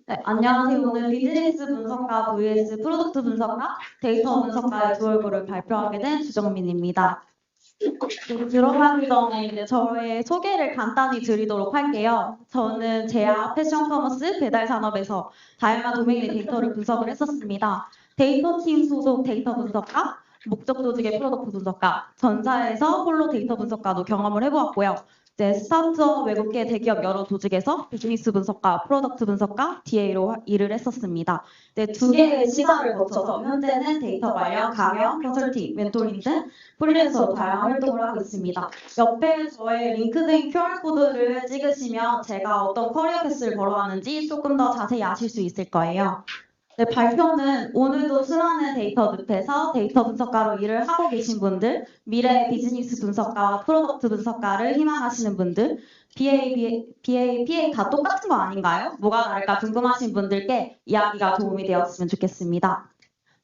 네, 안녕하세요. 오늘 비즈니스 분석가 vs 프로덕트 분석가, 데이터 분석가의 두 얼굴을 발표하게 된 주정민입니다. 들어가기 전에 이제 저의 소개를 간단히 드리도록 할게요. 저는 제야 패션 커머스 배달 산업에서 다양한 도메인의 데이터를 분석을 했었습니다. 데이터팀 소속 데이터 분석가, 목적 조직의 프로덕트 분석가, 전사에서 홀로 데이터 분석가도 경험을 해보았고요. 이제 스타트업 외국계 대기업 여러 조직에서 비즈니스 분석가, 프로덕트 분석가, DA로 일을 했었습니다. 이제 두 개의 시사를 거쳐서 현재는 데이터 관련 강연, 컨설팅, 멘토링 등 프리랜서로 다양한 활동을 하고 있습니다. 옆에 저의 링크드인 QR코드를 찍으시면 제가 어떤 커리어 패스를 걸어왔는지 조금 더 자세히 아실 수 있을 거예요. 네, 발표는 오늘도 수많은 데이터 늪에서 데이터 분석가로 일을 하고 계신 분들, 미래 비즈니스 분석가와 프로덕트 분석가를 희망하시는 분들, PA 다 똑같은 거 아닌가요? 뭐가 다를까 궁금하신 분들께 이야기가 도움이 되었으면 좋겠습니다.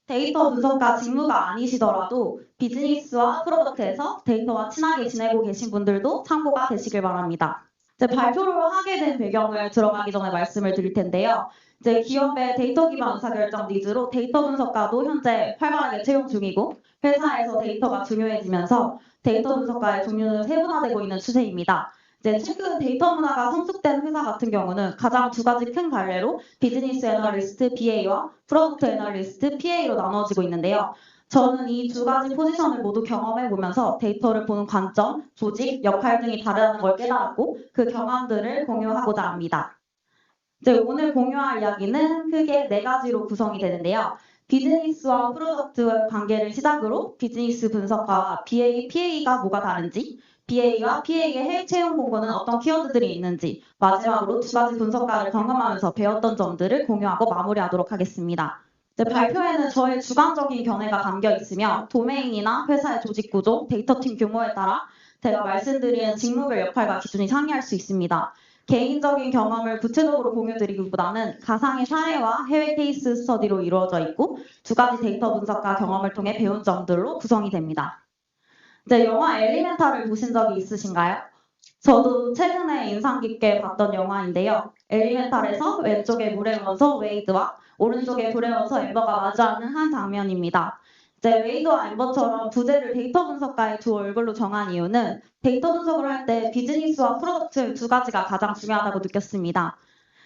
데이터 분석가 직무가 아니시더라도 비즈니스와 프로덕트에서 데이터와 친하게 지내고 계신 분들도 참고가 되시길 바랍니다. 이제 발표를 하게 된 배경을 들어가기 전에 말씀을 드릴 텐데요. 이제 기업의 데이터 기반 의사결정 니즈로 데이터 분석가도 현재 활발하게 채용 중이고 회사에서 데이터가 중요해지면서 데이터 분석가의 종류는 세분화되고 있는 추세입니다. 이제 최근 데이터 문화가 성숙된 회사 같은 경우는 가장 두 가지 큰 갈래로 비즈니스 애널리스트 BA와 프로덕트 애널리스트 PA로 나눠지고 있는데요. 저는 이 두 가지 포지션을 모두 경험해 보면서 데이터를 보는 관점, 조직, 역할 등이 다르다는 걸 깨달았고 그 경험들을 공유하고자 합니다. 이제 오늘 공유할 이야기는 크게 네 가지로 구성이 되는데요. 비즈니스와 프로덕트 관계를 시작으로 비즈니스 분석가와 BA, PA가 뭐가 다른지, BA와 PA의 해외 채용 공고는 어떤 키워드들이 있는지, 마지막으로 두 가지 분석가를 경험하면서 배웠던 점들을 공유하고 마무리하도록 하겠습니다. 발표에는 저의 주관적인 견해가 담겨 있으며 도메인이나 회사의 조직 구조, 데이터팀 규모에 따라 제가 말씀드린 직무별 역할과 기준이 상이할 수 있습니다. 개인적인 경험을 구체적으로 공유드리기보다는 가상의 사례와 해외 케이스 스터디로 이루어져 있고 두 가지 데이터 분석과 경험을 통해 배운 점들로 구성이 됩니다. 이제 영화 엘리멘탈을 보신 적이 있으신가요? 저도 최근에 인상 깊게 봤던 영화인데요. 엘리멘탈에서 왼쪽에 물의 원소 웨이드와 오른쪽에 불의 원소 엠버가 마주하는 한 장면입니다. 이제 웨이드와 엠버처럼 부제를 데이터 분석가의 두 얼굴로 정한 이유는 데이터 분석을 할 때 비즈니스와 프로덕트 두 가지가 가장 중요하다고 느꼈습니다.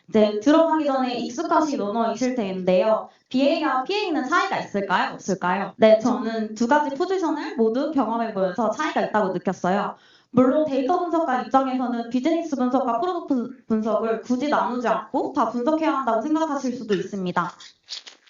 이제 들어가기 전에 익숙하신 언어이실 텐데요. BA와 PA는 차이가 있을까요? 없을까요? 네, 저는 두 가지 포지션을 모두 경험해보면서 차이가 있다고 느꼈어요. 물론 데이터 분석가 입장에서는 비즈니스 분석과 프로덕트 분석을 굳이 나누지 않고 다 분석해야 한다고 생각하실 수도 있습니다.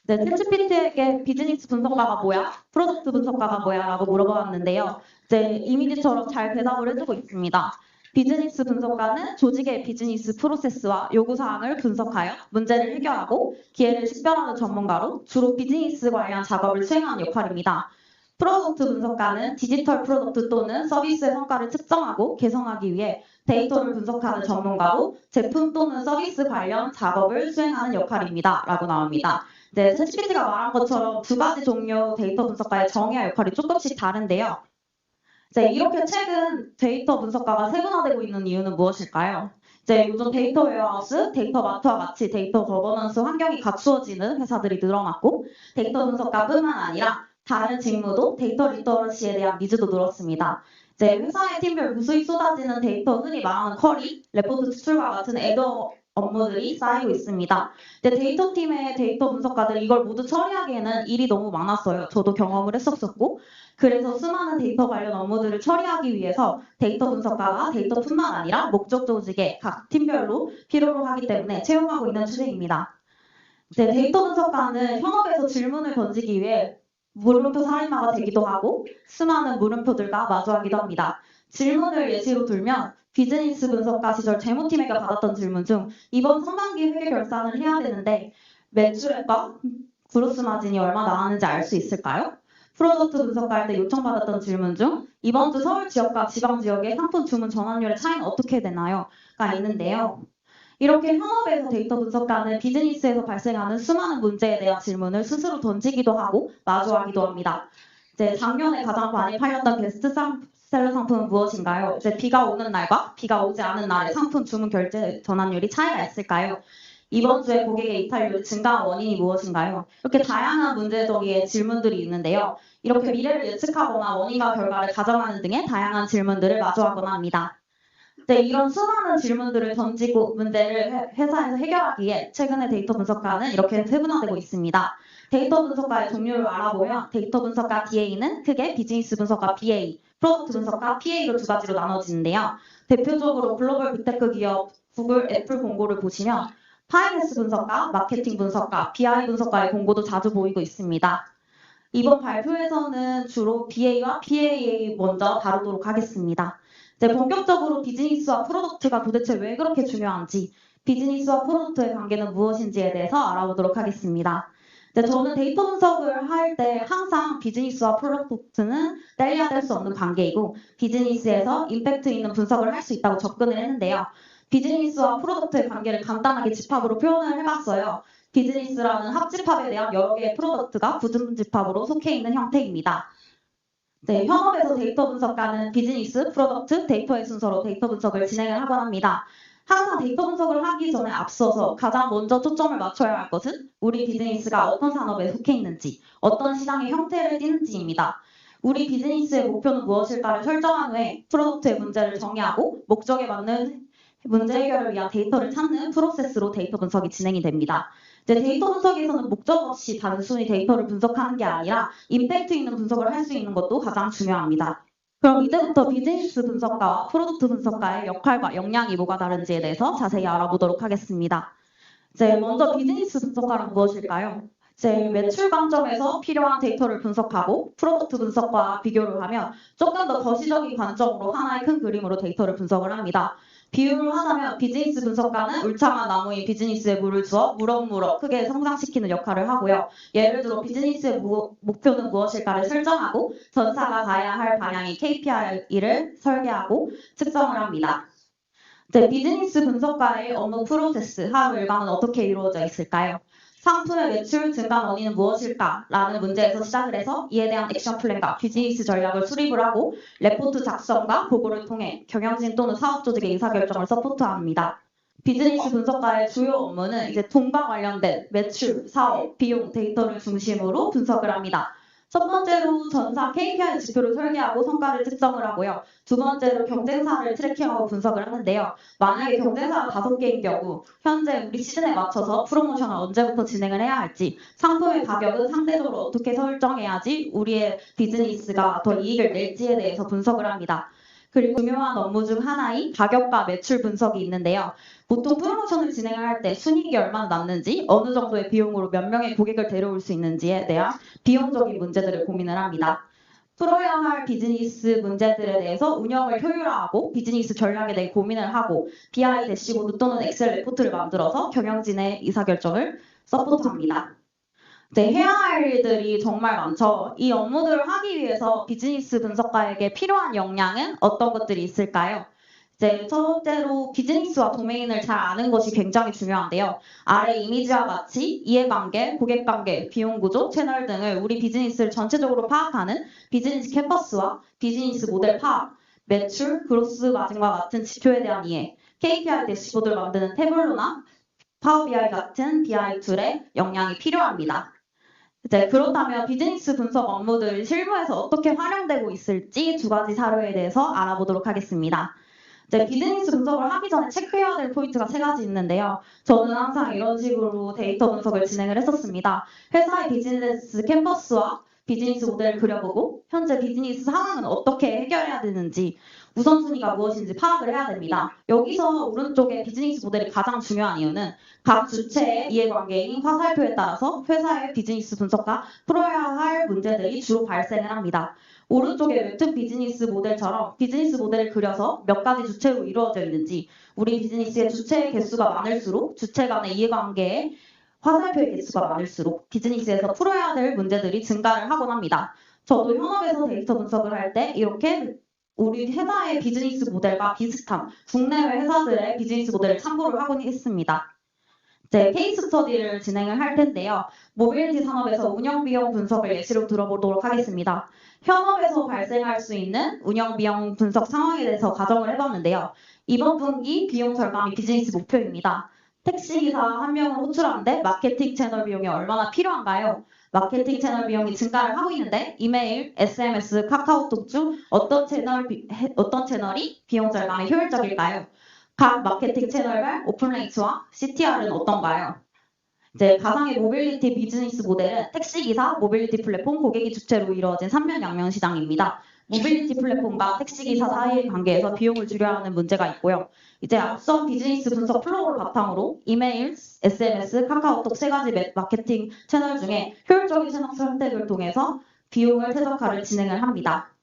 네, 챗GPT에게 비즈니스 분석가가 뭐야? 프로덕트 분석가가 뭐야? 라고 물어봤는데요. 이제 이미지처럼 잘 대답을 해주고 있습니다. 비즈니스 분석가는 조직의 비즈니스 프로세스와 요구사항을 분석하여 문제를 해결하고 기회를 식별하는 전문가로 주로 비즈니스 관련 작업을 수행하는 역할입니다. 프로덕트 분석가는 디지털 프로덕트 또는 서비스의 성과를 측정하고 개선하기 위해 데이터를 분석하는 전문가로 제품 또는 서비스 관련 작업을 수행하는 역할입니다. 라고 나옵니다. 네, 챗GPT가 말한 것처럼 두 가지 종류 데이터 분석가의 정의와 역할이 조금씩 다른데요. 이제 이렇게 최근 데이터 분석가가 세분화되고 있는 이유는 무엇일까요? 이제 요즘 데이터 웨어하우스, 데이터 마트와 같이 데이터 거버넌스 환경이 갖추어지는 회사들이 늘어났고 데이터 분석가뿐만 아니라 다른 직무도 데이터 리터러시에 대한 니즈도 늘었습니다. 이제 회사의 팀별 무수히 쏟아지는 데이터 흔히 말하는 쿼리, 레포트 추출과 같은 에더 업무들이 쌓이고 있습니다. 근데 데이터 팀의 데이터 분석가들이 이걸 모두 처리하기에는 일이 너무 많았어요. 저도 경험을 했었고 그래서 수많은 데이터 관련 업무들을 처리하기 위해서 데이터 분석가가 데이터뿐만 아니라 목적 조직의 각 팀별로 필요로 하기 때문에 채용하고 있는 추세입니다. 이제 데이터 분석가는 현업에서 질문을 던지기 위해 물음표 살인마가 되기도 하고 수많은 물음표들과 마주하기도 합니다. 질문을 예시로 들면 비즈니스 분석가 시절 재무팀에게 받았던 질문 중 이번 상반기 회계 결산을 해야 되는데 매출액과 그로스 마진이 얼마 나왔는지 알 수 있을까요? 프로덕트 분석할 때 요청받았던 질문 중 이번 주 서울 지역과 지방 지역의 상품 주문 전환율의 차이는 어떻게 되나요? 가 있는데요. 이렇게 현업에서 데이터 분석가는 비즈니스에서 발생하는 수많은 문제에 대한 질문을 스스로 던지기도 하고 마주하기도 합니다. 이제 작년에 가장 많이 팔렸던 베스트셀러 상품은 무엇인가요? 이제 비가 오는 날과 비가 오지 않은 날의 상품 주문 결제 전환율이 차이가 있을까요? 이번 주에 고객의 이탈률 증가 원인이 무엇인가요? 이렇게 다양한 문제적인 질문들이 있는데요. 이렇게 미래를 예측하거나 원인과 결과를 가정하는 등의 다양한 질문들을 마주하거나 합니다. 네, 이런 수많은 질문들을 던지고 문제를 회사에서 해결하기에 최근에 데이터 분석가는 이렇게 세분화되고 있습니다. 데이터 분석가의 종류를 알아보면 데이터 분석가 DA는 크게 비즈니스 분석가 BA, 프로덕트 분석가 PA로 두 가지로 나눠지는데요. 대표적으로 글로벌 빅테크 기업 구글, 애플 공고를 보시면 파이낸스 분석가, 마케팅 분석가, BI 분석가의 공고도 자주 보이고 있습니다. 이번 발표에서는 주로 BA와 PA 먼저 다루도록 하겠습니다. 이제 본격적으로 비즈니스와 프로덕트가 도대체 왜 그렇게 중요한지, 비즈니스와 프로덕트의 관계는 무엇인지에 대해서 알아보도록 하겠습니다. 이제 저는 데이터 분석을 할 때 항상 비즈니스와 프로덕트는 뗄래야 뗄 수 없는 관계이고 비즈니스에서 임팩트 있는 분석을 할 수 있다고 접근을 했는데요. 비즈니스와 프로덕트의 관계를 간단하게 집합으로 표현을 해봤어요. 비즈니스라는 합집합에 대한 여러 개의 프로덕트가 구분집합으로 속해 있는 형태입니다. 네, 현업에서 데이터 분석가는 비즈니스, 프로덕트, 데이터의 순서로 데이터 분석을 진행을 하곤 합니다. 항상 데이터 분석을 하기 전에 앞서서 가장 먼저 초점을 맞춰야 할 것은 우리 비즈니스가 어떤 산업에 속해 있는지, 어떤 시장의 형태를 띠는지입니다. 우리 비즈니스의 목표는 무엇일까를 설정한 후에 프로덕트의 문제를 정의하고 목적에 맞는 문제 해결을 위한 데이터를 찾는 프로세스로 데이터 분석이 진행이 됩니다. 이제 데이터 분석에서는 목적 없이 단순히 데이터를 분석하는 게 아니라 임팩트 있는 분석을 할 수 있는 것도 가장 중요합니다. 그럼 이제부터 비즈니스 분석가와 프로덕트 분석가의 역할과 역량이 뭐가 다른지에 대해서 자세히 알아보도록 하겠습니다. 이제 먼저 비즈니스 분석가란 무엇일까요? 이제 매출 관점에서 필요한 데이터를 분석하고 프로덕트 분석과 비교를 하면 조금 더 거시적인 관점으로 하나의 큰 그림으로 데이터를 분석을 합니다. 비유를 하자면 비즈니스 분석가는 울창한 나무인 비즈니스에 물을 주어 무럭무럭 크게 성장시키는 역할을 하고요. 예를 들어 비즈니스의 목표는 무엇일까를 설정하고 전사가 가야 할 방향의 KPI를 설계하고 측정을 합니다. 네, 비즈니스 분석가의 업무 프로세스, 하루 일과는 어떻게 이루어져 있을까요? 상품의 매출 증가 원인은 무엇일까? 라는 문제에서 시작을 해서 이에 대한 액션 플랜과 비즈니스 전략을 수립을 하고 레포트 작성과 보고를 통해 경영진 또는 사업 조직의 의사결정을 서포트합니다. 비즈니스 분석가의 주요 업무는 이제 돈과 관련된 매출, 사업, 비용, 데이터를 중심으로 분석을 합니다. 첫 번째로 전사 KPI 지표를 설계하고 성과를 측정을 하고요. 두 번째로 경쟁사를 트래킹하고 분석을 하는데요. 만약에 경쟁사가 5개인 경우 현재 우리 시즌에 맞춰서 프로모션을 언제부터 진행을 해야 할지, 상품의 가격은 상대적으로 어떻게 설정해야지 우리의 비즈니스가 더 이익을 낼지에 대해서 분석을 합니다. 그리고 중요한 업무 중 하나인 가격과 매출 분석이 있는데요. 보통 프로모션을 진행을 할 때 순이익이 얼마나 났는지, 어느 정도의 비용으로 몇 명의 고객을 데려올 수 있는지에 대한 비용적인 문제들을 고민을 합니다. 풀어야 할 비즈니스 문제들에 대해서 운영을 효율화하고 비즈니스 전략에 대해 고민을 하고 BI 대시보드 또는 엑셀 레포트를 만들어서 경영진의 의사결정을 서포트합니다. 네, 해야 할 일들이 정말 많죠. 이 업무들을 하기 위해서 비즈니스 분석가에게 필요한 역량은 어떤 것들이 있을까요? 이제 첫 번째로 비즈니스와 도메인을 잘 아는 것이 굉장히 중요한데요. 아래 이미지와 같이 이해관계, 고객관계, 비용구조, 채널 등을 우리 비즈니스를 전체적으로 파악하는 비즈니스 캔버스와 비즈니스 모델 파악, 매출, 그로스 마진과 같은 지표에 대한 이해, KPI 대시보드를 만드는 태블로나 파워 BI 같은 BI 툴의 역량이 필요합니다. 이제 그렇다면 비즈니스 분석 업무들 실무에서 어떻게 활용되고 있을지 두 가지 사례에 대해서 알아보도록 하겠습니다. 이제 비즈니스 분석을 하기 전에 체크해야 될 포인트가 3가지 있는데요. 저는 항상 이런 식으로 데이터 분석을 진행을 했었습니다. 회사의 비즈니스 캔버스와 비즈니스 모델을 그려보고 현재 비즈니스 상황은 어떻게 해결해야 되는지, 우선순위가 무엇인지 파악을 해야 됩니다. 여기서 오른쪽에 비즈니스 모델이 가장 중요한 이유는 각 주체의 이해관계인 화살표에 따라서 회사의 비즈니스 분석과 풀어야 할 문제들이 주로 발생을 합니다. 오른쪽에 웹툰 비즈니스 모델처럼 비즈니스 모델을 그려서 몇 가지 주체로 이루어져 있는지, 우리 비즈니스의 주체의 개수가 많을수록 주체 간의 이해관계에 화살표의 개수가 많을수록 비즈니스에서 풀어야 될 문제들이 증가를 하곤 합니다. 저도 현업에서 데이터 분석을 할 때 이렇게 우리 회사의 비즈니스 모델과 비슷한 국내외 회사들의 비즈니스 모델을 참고를 하곤 했습니다. 이제 케이스 스터디를 진행을 할 텐데요. 모빌리티 산업에서 운영 비용 분석을 예시로 들어보도록 하겠습니다. 현업에서 발생할 수 있는 운영 비용 분석 상황에 대해서 가정을 해봤는데요. 이번 분기 비용 절감이 비즈니스 목표입니다. 택시기사 한 명을 호출하는데 마케팅 채널 비용이 얼마나 필요한가요? 마케팅 채널 비용이 증가를 하고 있는데 이메일, SMS, 카카오톡 중 어떤 채널이 비용 절감에 효율적일까요? 각 마케팅 채널별 오픈레이트와 CTR은 어떤가요? 이제 가상의 모빌리티 비즈니스 모델은 택시기사, 모빌리티 플랫폼, 고객이 주체로 이루어진 3면 양면 시장입니다. 모빌리티 플랫폼과 택시기사 사이의 관계에서 비용을 줄여야 하는 문제가 있고요. 이제 앞선 비즈니스 분석 플로우를 바탕으로 이메일, SMS, 카카오톡 세 가지 마케팅 채널 중에 효율적인 채널 선택을 통해서 비용을 최적화를 진행을 합니다.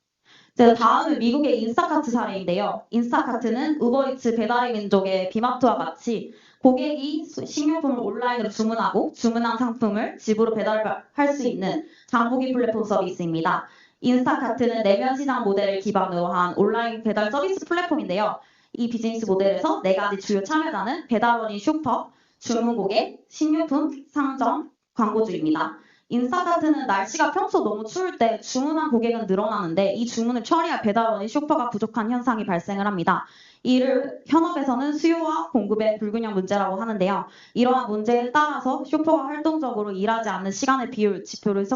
이제 다음은 미국의 인스타카트 사례인데요. 인스타카트는 우버이츠 배달의 민족의 비마트와 같이 고객이 식료품을 온라인으로 주문하고 주문한 상품을 집으로 배달할 수 있는 장보기 플랫폼 서비스입니다. 인스타카트는 내면 시장 모델을 기반으로 한 온라인 배달 서비스 플랫폼인데요. 이 비즈니스 모델에서 네 가지 주요 참여자는 배달원인 슈퍼, 주문 고객, 식료품, 상점, 광고주입니다. 인스타카트는 날씨가 평소 너무 추울 때 주문한 고객은 늘어나는데 이 주문을 처리할 배달원인 슈퍼가 부족한 현상이 발생을 합니다. 이를 현업에서는 수요와 공급의 불균형 문제라고 하는데요. 이러한 문제에 따라서 슈퍼가 활동적으로 일하지 않는 시간의 비율 지표를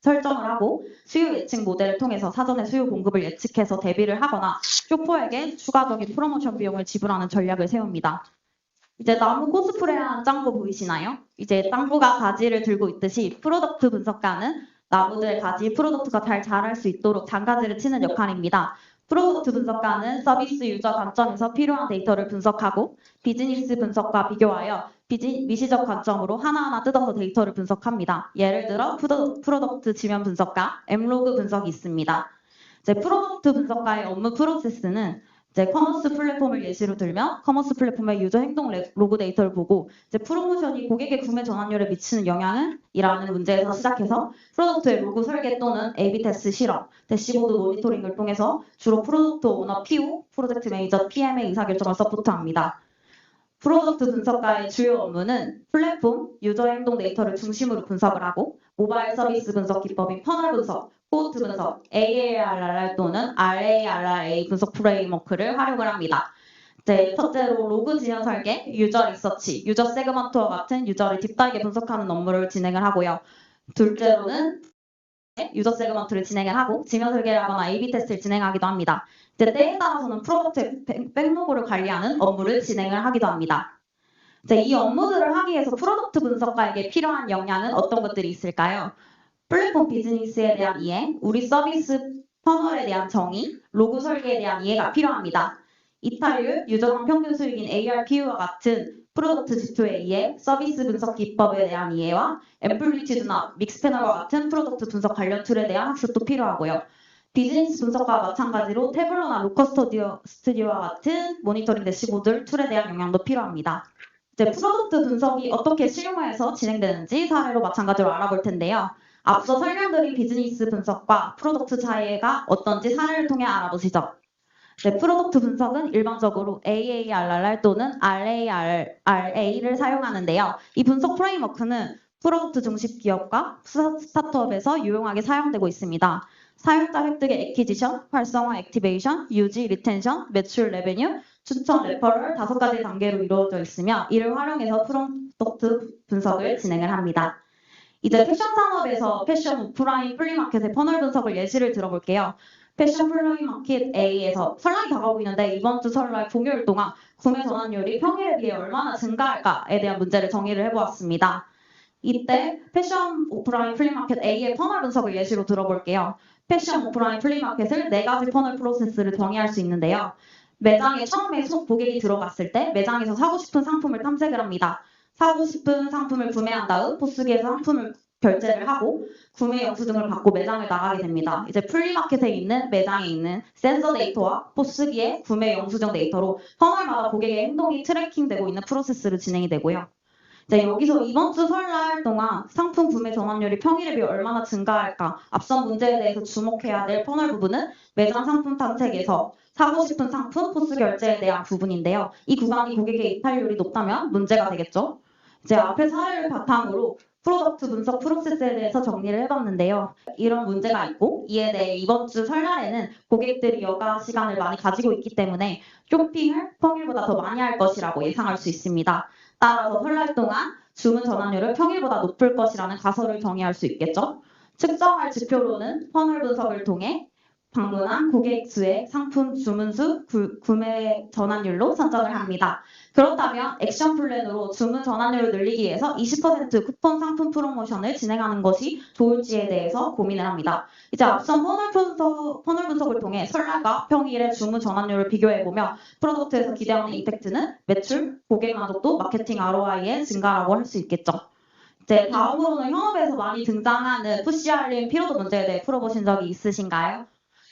설정을 하고 수요 예측 모델을 통해서 사전에 수요 공급을 예측해서 대비를 하거나 슈퍼에게 추가적인 프로모션 비용을 지불하는 전략을 세웁니다. 이제 나무 코스프레한 짱구 보이시나요? 이제 짱구가 가지를 들고 있듯이 프로덕트 분석가는 나무들의 가지 프로덕트가 잘 자랄 수 있도록 장가지를 치는 역할입니다. 프로덕트 분석가는 서비스 유저 관점에서 필요한 데이터를 분석하고 비즈니스 분석과 비교하여 미시적 관점으로 하나하나 뜯어서 데이터를 분석합니다. 예를 들어 프로덕트 지면 분석과 M로그 분석이 있습니다. 이제 프로덕트 분석가의 업무 프로세스는 이제 커머스 플랫폼을 예시로 들면 커머스 플랫폼의 유저 행동 로그 데이터를 보고 이제 프로모션이 고객의 구매 전환율에 미치는 영향은 이라는 문제에서 시작해서 프로덕트의 로그 설계 또는 A/B 테스트 실험, 대시보드 모니터링을 통해서 주로 프로덕트 오너 PO, 프로젝트 매니저 PM의 의사결정을 서포트합니다. 프로덕트 분석가의 주요 업무는 플랫폼, 유저 행동 데이터를 중심으로 분석을 하고 모바일 서비스 분석 기법인 퍼널 분석, 코호트 분석, AARR 또는 RARA 분석 프레임워크를 활용을 합니다. 첫째로 로그 지연 설계, 유저 리서치, 유저 세그먼트와 같은 유저를 딥다이게 분석하는 업무를 진행을 하고요. 둘째로는 유저 세그먼트를 진행을 하고 지면 설계를 하거나 A/B 테스트를 진행하기도 합니다. 때에 따라서는 프로덕트의 백로그를 관리하는 업무를 진행을 하기도 합니다. 이 업무들을 하기 위해서 프로덕트 분석가에게 필요한 역량은 어떤 것들이 있을까요? 플랫폼 비즈니스에 대한 이해, 우리 서비스 퍼널에 대한 정의, 로그 설계에 대한 이해가 필요합니다. 이탈률, 유저당 평균 수익인 ARPU와 같은 프로덕트 지표의 이해, 서비스 분석 기법에 대한 이해와 앰플리튜드나 믹스패널과 같은 프로덕트 분석 관련 툴에 대한 학습도 필요하고요. 비즈니스 분석과 마찬가지로 태블러나 로커 스튜디오와 같은 모니터링 대시보드 툴에 대한 영향도 필요합니다. 프로덕트 분석이 어떻게 실무에서 진행되는지 사례로 마찬가지로 알아볼 텐데요. 앞서 설명드린 비즈니스 분석과 프로덕트 차이가 어떤지 사례를 통해 알아보시죠. 프로덕트 분석은 일반적으로 AARR 또는 RARA를 사용하는데요. 이 분석 프레임워크는 프로덕트 중심 기업과 스타트업에서 유용하게 사용되고 있습니다. 사용자 획득의 애퀴지션, 활성화 액티베이션, 유지, 리텐션, 매출 레베뉴, 추천, 레퍼럴 5가지 단계로 이루어져 있으며 이를 활용해서 프로덕트 분석을 진행을 합니다. 이제 패션 산업에서 패션 오프라인 플리마켓의 퍼널 분석을 예시를 들어볼게요. 패션 플리마켓 A에서 설날이 다가오고 있는데 이번 주 설날 공휴일 동안 구매 전환율이 평일에 비해 얼마나 증가할까에 대한 문제를 정의를 해보았습니다. 이때 패션 오프라인 플리마켓 A의 퍼널 분석을 예시로 들어볼게요. 패션 오프라인 플리마켓을 4가지 퍼널 프로세스를 정의할 수 있는데요. 매장에 처음에 고객이 들어갔을 때 매장에서 사고 싶은 상품을 탐색을 합니다. 사고 싶은 상품을 구매한 다음 포스기에서 상품을 결제를 하고 구매 영수증을 받고 매장을 나가게 됩니다. 이제 플리마켓에 있는 매장에 있는 센서 데이터와 포스기의 구매 영수증 데이터로 퍼널마다 고객의 행동이 트래킹되고 있는 프로세스로 진행이 되고요. 여기서 이번 주 설날 동안 상품 구매 전환율이 평일에 비해 얼마나 증가할까 앞선 문제에 대해서 주목해야 될 퍼널 부분은 매장 상품 탐색에서 사고 싶은 상품 포스 결제에 대한 부분인데요. 이 구간이 고객의 이탈률이 높다면 문제가 되겠죠. 앞의 사례를 바탕으로 프로덕트 분석 프로세스에 대해서 정리를 해봤는데요. 이런 문제가 있고 이에 대해 이번 주 설날에는 고객들이 여가 시간을 많이 가지고 있기 때문에 쇼핑을 평일보다 더 많이 할 것이라고 예상할 수 있습니다. 따라서 설날 동안 주문 전환율을 평일보다 높을 것이라는 가설을 정의할 수 있겠죠. 측정할 지표로는 퍼널 분석을 통해 방문한 고객 수의 상품 주문 수, 구매 전환율로 선정을 합니다. 그렇다면 액션 플랜으로 주문 전환율을 늘리기 위해서 20% 쿠폰 상품 프로모션을 진행하는 것이 좋을지에 대해서 고민을 합니다. 이제 앞선 퍼널 분석을 통해 설날과 평일의 주문 전환율을 비교해보며 프로덕트에서 기대하는 임팩트는 매출, 고객 만족도, 마케팅 ROI의 증가라고 할 수 있겠죠. 이제 다음으로는 현업에서 많이 등장하는 푸시 알림 피로도 문제에 대해 풀어보신 적이 있으신가요?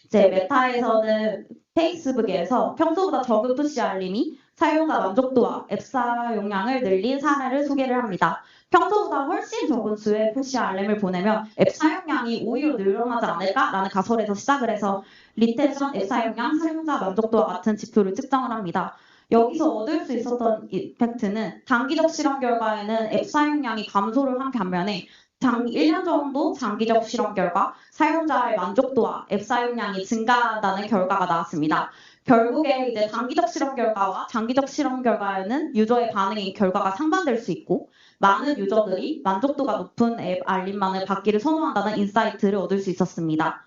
이제 메타에서는 페이스북에서 평소보다 적은 푸시 알림이 사용자 만족도와 앱 사용량을 늘린 사례를 소개를 합니다. 평소보다 훨씬 적은 수의 푸시 알림을 보내면 앱 사용량이 오히려 늘어나지 않을까라는 가설에서 시작을 해서 리텐션, 앱 사용량, 사용자 만족도와 같은 지표를 측정을 합니다. 여기서 얻을 수 있었던 임팩트는 단기적 실험 결과에는 앱 사용량이 감소를 한 반면에 1년 정도 장기적 실험 결과 사용자의 만족도와 앱 사용량이 증가한다는 결과가 나왔습니다. 결국에 이제 단기적 실험 결과와 장기적 실험 결과에는 유저의 반응이 결과가 상반될 수 있고 많은 유저들이 만족도가 높은 앱 알림만을 받기를 선호한다는 인사이트를 얻을 수 있었습니다.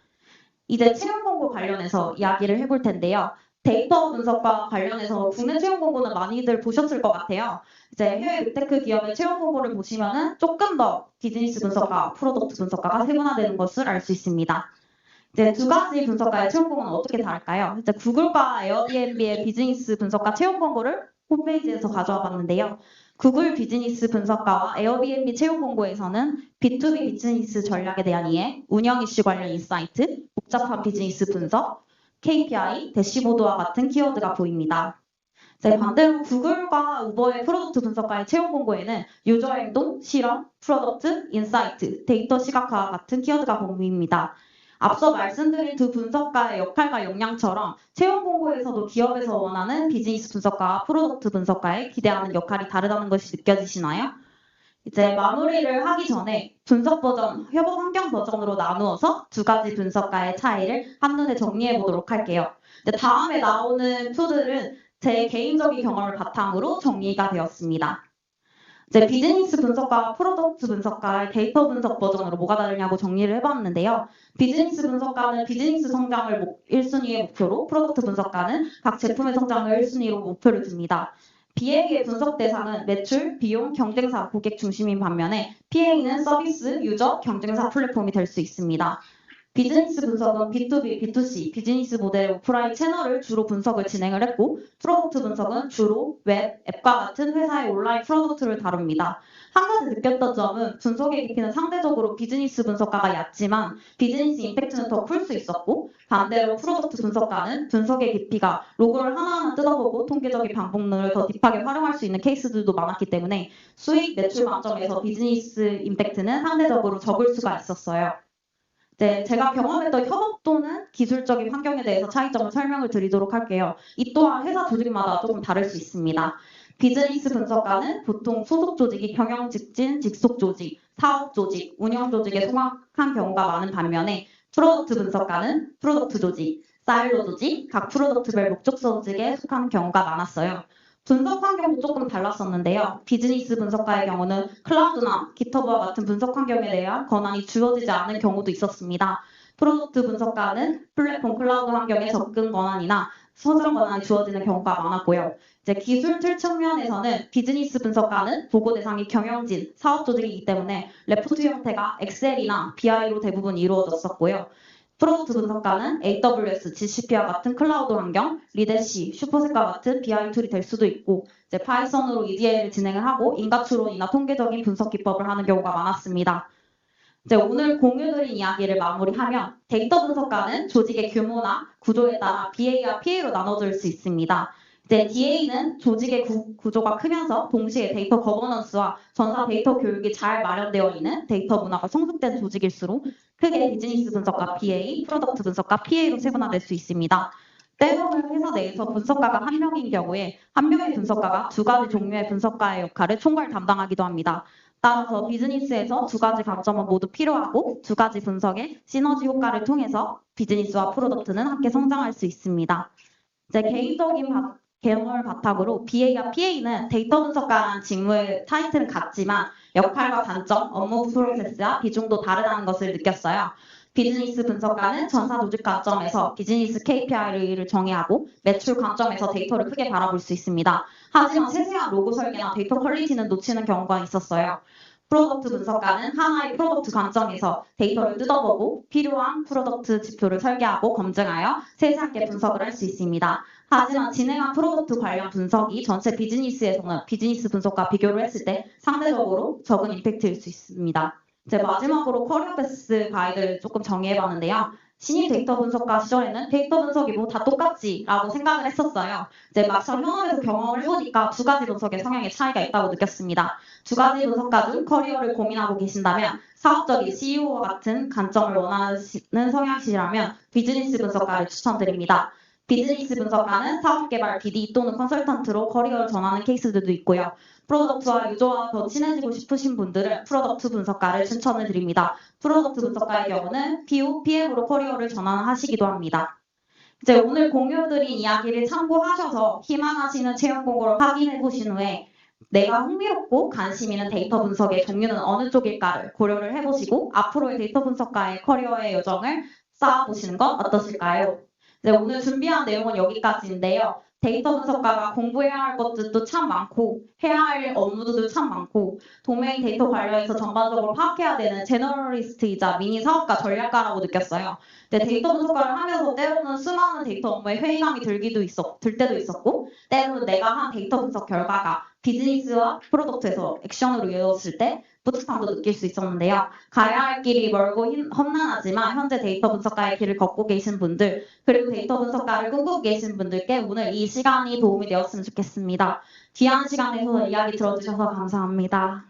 이제 채용 공고 관련해서 이야기를 해볼 텐데요. 데이터 분석과 관련해서 국내 채용 공고는 많이들 보셨을 것 같아요. 이제 해외 빅테크 기업의 채용 공고를 보시면은 조금 더 비즈니스 분석과 프로덕트 분석과가 세분화되는 것을 알 수 있습니다. 이제 두 가지 분석가의 채용 공고는 어떻게 다를까요? 이제 구글과 에어비앤비의 비즈니스 분석가 채용 공고를 홈페이지에서 가져와 봤는데요. 구글 비즈니스 분석가와 에어비앤비 채용 공고에서는 B2B 비즈니스 전략에 대한 이해, 운영 이슈 관련 인사이트, 복잡한 비즈니스 분석, KPI, 대시보드와 같은 키워드가 보입니다. 네, 반대로 구글과 우버의 프로덕트 분석가의 채용 공고에는 유저 행동, 실험, 프로덕트, 인사이트, 데이터 시각화와 같은 키워드가 보입니다. 앞서 말씀드린 두 분석가의 역할과 역량처럼 채용 공고에서도 기업에서 원하는 비즈니스 분석가와 프로덕트 분석가의 기대하는 역할이 다르다는 것이 느껴지시나요? 이제 마무리를 하기 전에 분석 버전, 협업 환경 버전으로 나누어서 두 가지 분석가의 차이를 한눈에 정리해 보도록 할게요. 다음에 나오는 표들은 제 개인적인 경험을 바탕으로 정리가 되었습니다. 이제 비즈니스 분석과 프로덕트 분석가의 데이터 분석 버전으로 뭐가 다르냐고 정리를 해봤는데요. 비즈니스 분석가는 비즈니스 성장을 1순위의 목표로, 프로덕트 분석가는 각 제품의 성장을 1순위로 목표를 둡니다. BA의 분석 대상은 매출, 비용, 경쟁사, 고객 중심인 반면에 PA는 서비스, 유저, 경쟁사 플랫폼이 될 수 있습니다. 비즈니스 분석은 B2B, B2C, 비즈니스 모델의 오프라인 채널을 주로 분석을 진행을 했고 프로덕트 분석은 주로 웹, 앱과 같은 회사의 온라인 프로덕트를 다룹니다. 한 가지 느꼈던 점은 분석의 깊이는 상대적으로 비즈니스 분석가가 얕지만 비즈니스 임팩트는 더 클 수 있었고 반대로 프로덕트 분석가는 분석의 깊이가 로그를 하나하나 뜯어보고 통계적인 방법론을 더 딥하게 활용할 수 있는 케이스들도 많았기 때문에 수익, 매출 관점에서 비즈니스 임팩트는 상대적으로 적을 수가 있었어요. 네, 제가 경험했던 협업 또는 기술적인 환경에 대해서 차이점을 설명을 드리도록 할게요. 이 또한 회사 조직마다 조금 다를 수 있습니다. 비즈니스 분석가는 보통 소속 조직이 경영 직진, 직속 조직, 사업 조직, 운영 조직에 속한 경우가 많은 반면에 프로덕트 분석가는 프로덕트 조직, 사일로 조직, 각 프로덕트별 목적 조직에 속한 경우가 많았어요. 분석 환경도 조금 달랐었는데요. 비즈니스 분석가의 경우는 클라우드나 깃허브와 같은 분석 환경에 대한 권한이 주어지지 않은 경우도 있었습니다. 프로덕트 분석가는 플랫폼 클라우드 환경에 접근 권한이나 서정 권한이 주어지는 경우가 많았고요. 이제 기술 틀 측면에서는 비즈니스 분석가는 보고 대상이 경영진, 사업 조직이기 때문에 레포트 형태가 엑셀이나 BI로 대부분 이루어졌었고요. 프로덕트 분석가는 AWS, GCP와 같은 클라우드 환경, 리데시, 슈퍼셋과 같은 BI 툴이 될 수도 있고 이제 파이썬으로 EDA를 진행을 하고 인가 추론이나 통계적인 분석 기법을 하는 경우가 많았습니다. 이제 오늘 공유드린 이야기를 마무리하면 데이터 분석가는 조직의 규모나 구조에 따라 BA와 PA로 나눠질 수 있습니다. 이제 DA는 조직의 구조가 크면서 동시에 데이터 거버넌스와 전사 데이터 교육이 잘 마련되어 있는 데이터 문화가 성숙된 조직일수록 크게 비즈니스 분석가 BA, 프로덕트 분석가 PA로 세분화될 수 있습니다. 때로는 회사 내에서 분석가가 한 명인 경우에 한 명의 분석가가 두 가지 종류의 분석가의 역할을 총괄 담당하기도 합니다. 따라서 비즈니스에서 두 가지 관점은 모두 필요하고 두 가지 분석의 시너지 효과를 통해서 비즈니스와 프로덕트는 함께 성장할 수 있습니다. 이제 개인적인 경험을 바탕으로 BA와 PA는 데이터 분석가라는 직무의 타이틀은 같지만 역할과 관점, 업무 프로세스와 비중도 다르다는 것을 느꼈어요. 비즈니스 분석가는 전사 조직 관점에서 비즈니스 KPI를 정의하고 매출 관점에서 데이터를 크게 바라볼 수 있습니다. 하지만 세세한 로고 설계나 데이터 퀄리티는 놓치는 경우가 있었어요. 프로덕트 분석가는 하나의 프로덕트 관점에서 데이터를 뜯어보고 필요한 프로덕트 지표를 설계하고 검증하여 세세하게 분석을 할 수 있습니다. 하지만 진행한 프로덕트 관련 분석이 전체 비즈니스에서는 비즈니스 분석과 비교를 했을 때 상대적으로 적은 임팩트일 수 있습니다. 이제 마지막으로 커리어 패스 가이드를 조금 정리해봤는데요. 신입 데이터 분석가 시절에는 데이터 분석이 뭐 다 똑같지라고 생각을 했었어요. 이제 막상 현업에서 경험을 해보니까 두 가지 분석의 성향의 차이가 있다고 느꼈습니다. 두 가지 분석가 중 커리어를 고민하고 계신다면 사업적인 CEO와 같은 관점을 원하시는 성향이시라면 비즈니스 분석가를 추천드립니다. 비즈니스 분석가는 사업개발, BD 또는 컨설턴트로 커리어를 전하는 케이스들도 있고요. 프로덕트와 유저와 더 친해지고 싶으신 분들은 프로덕트 분석가를 추천을 드립니다. 프로덕트 분석가의 경우는 PO, PM으로 커리어를 전환하시기도 합니다. 이제 오늘 공유드린 이야기를 참고하셔서 희망하시는 채용 공고를 확인해 보신 후에 내가 흥미롭고 관심 있는 데이터 분석의 종류는 어느 쪽일까를 고려를 해보시고 앞으로의 데이터 분석가의 커리어의 여정을 쌓아보시는 건 어떠실까요? 네, 오늘 준비한 내용은 여기까지인데요. 데이터 분석가가 공부해야 할 것들도 참 많고 해야 할 업무들도 참 많고 도메인 데이터 관련해서 전반적으로 파악해야 되는 제너럴리스트이자 미니 사업가 전략가라고 느꼈어요. 근데 데이터 분석가를 하면서 때로는 수많은 데이터 업무에 회의감이 들 때도 있었고 때로는 내가 한 데이터 분석 결과가 비즈니스와 프로덕트에서 액션으로 이어졌을 때 뿌듯함도 느낄 수 있었는데요. 가야 할 길이 멀고 험난하지만 현재 데이터 분석가의 길을 걷고 계신 분들 그리고 데이터 분석가를 꿈꾸고 계신 분들께 오늘 이 시간이 도움이 되었으면 좋겠습니다. 귀한 시간 내서 이야기 들어주셔서 감사합니다.